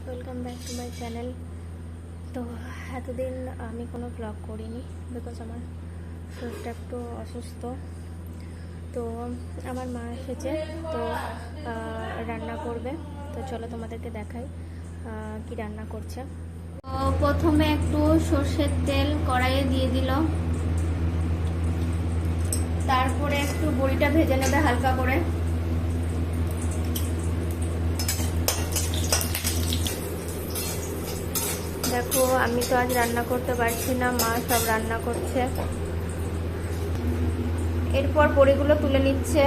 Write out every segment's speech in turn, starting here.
Welcome back to my channel. তো এতদিন আমি কোনো ব্লগ করিনি বিকজ আমার শরীরটা একটু অসুস্থ। তো আমার মা এসেছে, তো রান্না করবে। তো চলো তোমাদেরকে দেখাই কি রান্না করছে। তো প্রথমে একটু সর্ষের তেল কড়াইয়ে দিয়ে দিল, তারপরে একটু বড়িটা ভেজে নেবে হালকা করে। দেখো আমি তো আজ রান্না করতে পারছি না, মা সব রান্না করছে। এরপর বড়িগুলো তুলে নিচ্ছে,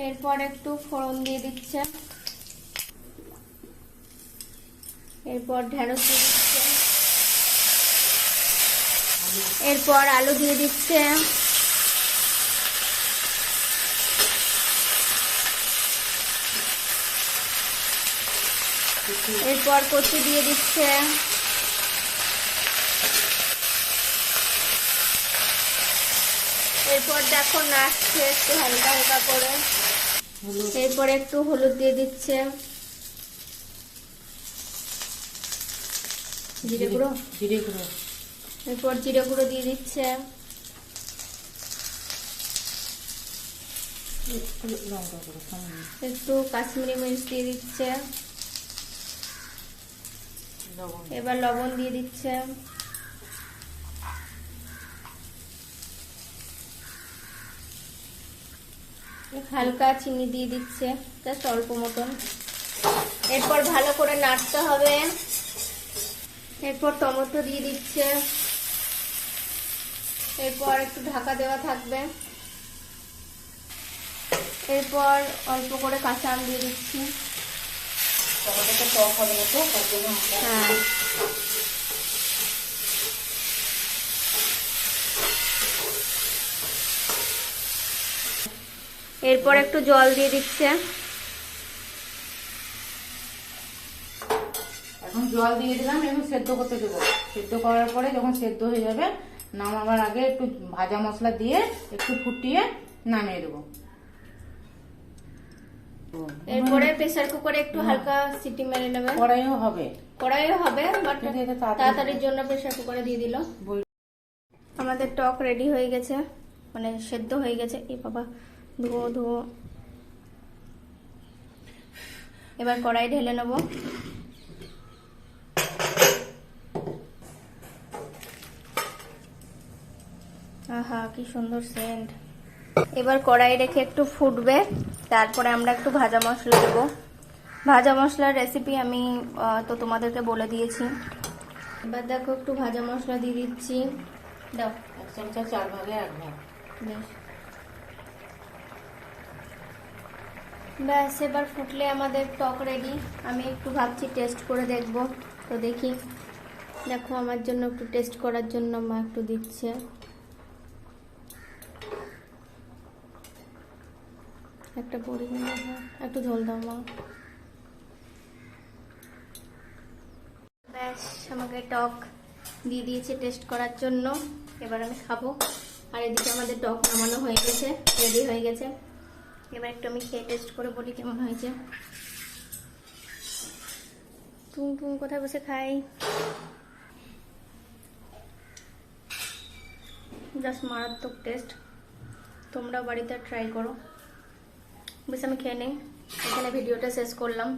এরপর একটু ফোড়ন দিয়ে দিচ্ছে, এরপর ঢেঁড়স দিয়ে দিচ্ছে, এরপর আলু দিয়ে দিচ্ছে, এরপর কচু দিয়ে দিচ্ছে, এরপর দেখো নাড়ছে একটু হালকা হালকা করে, এরপর একটু হলুদ দিয়ে দিচ্ছে, জিরে গুঁড়ো, এরপর জিরে গুঁড়ো দিয়ে দিচ্ছে, একটু কাশ্মীরি মির্চ দিয়ে দিচ্ছে, এবার লবণ দিয়ে দিচ্ছে, হালকা চিনি দিয়ে দিচ্ছে, জাস্ট অল্প মতন। এরপর ভালো করে নাড়তে হবে, এরপর টমেটো দিয়ে দিচ্ছে, এরপর একটু ঢাকা দেওয়া থাকবে, এরপর অল্প করে কাঁচা আম দিয়ে দিচ্ছি। হ্যাঁ, এরপর একটু জল দিয়ে দিচ্ছে, এখন জল দিয়ে দিলাম, এখন সেদ্ধ করতে দেবো। সেদ্ধ করার পরে যখন সেদ্ধ হয়ে যাবে, নামাবার আগে একটু ভাজা মশলা দিয়ে একটু ফুটিয়ে নামিয়ে দেবো। এরপরে প্রেসার কুকারে একটু হালকা সিটি মেরে নেবে। কড়াইও হবে, বাট তাড়াতাড়ির জন্য প্রেসার কুকারে দিয়ে দিল। আমাদের টক রেডি হয়ে গেছে, মানে সেদ্ধ হয়ে গেছে। এই বাবা, ধুয়ো। এবার কড়াই ঢেলে নেব। আহা, কি সুন্দর সেন্ট। এবার কড়াই রেখে একটু ফুটবে, তারপরে আমরা একটু ভাজা মশলা দেবো। ভাজা মশলার রেসিপি আমি তো তোমাদেরকে বলে দিয়েছি। এবার দেখো একটু ভাজা মশলা দিয়ে দিচ্ছি। দাও, 1 চামচা 4 ভাগে 1 ভাগ। ব্যাস, এবার ফুটলে আমাদের টক রেডি। আমি একটু ভাবছি টেস্ট করে দেখব, তো দেখি। দেখো আমার জন্য একটু টেস্ট করার জন্য মা একটু দিচ্ছে। একটা বড়ি একটু ঝোল দাও মা। ব্যাস, আমাকে টক দিয়ে দিয়েছে টেস্ট করার জন্য। এবার আমি খাবো। আর এদিকে আমাদের টক নামানো হয়ে গেছে, রেডি হয়ে গেছে। এবার একটু আমি খেয়ে টেস্ট করে বলি কেমন হয়েছে। টুং কোথায় বসে খাই, জাস্ট মারাত্মক টেস্ট। তোমরা বাড়িতে ট্রাই করো। বেশ, আমি খেয়ে নেই, এখানে ভিডিওটা শেষ করলাম।